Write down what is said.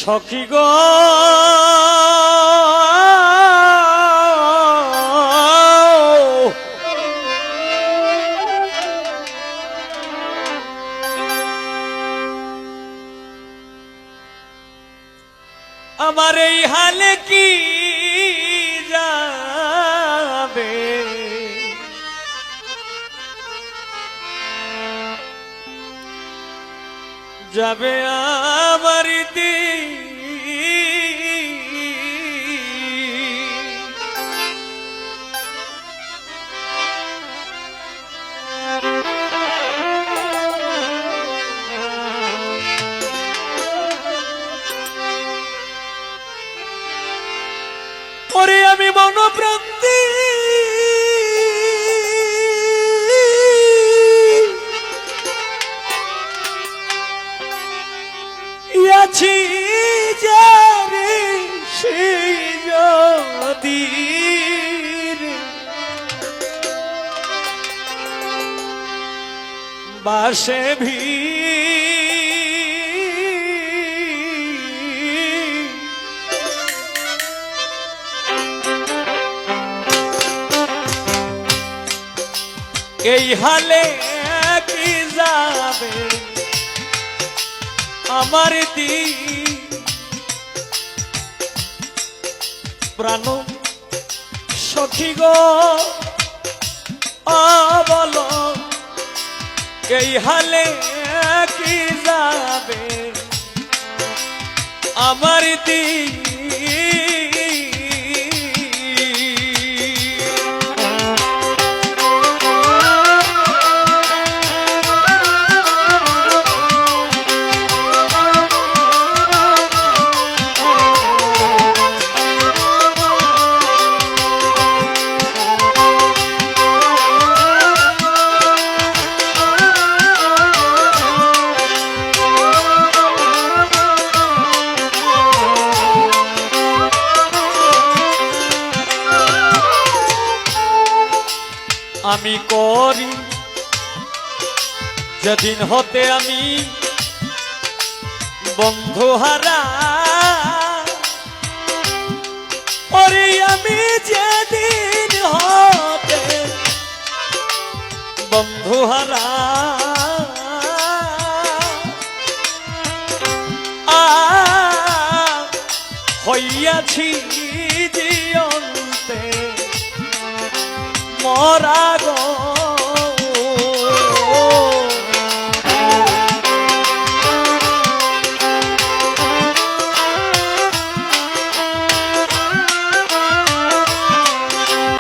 সখী গো আমার এই হালে কি যাবে যাবে আমার দিন পরে আমি মনোপ্রান্তি আছি যারে সেই যদি বাসে ভি এই হালে কি যাবে আমার দিন প্রাণ সখী গো বল এই হালে কি যাবে আমার দিন আমি করি যেদিন হতে আমি বন্ধু হারা ওরে আমি যেদিন হতে বন্ধু হারা হইয়াছি জীবন্তে মরা গো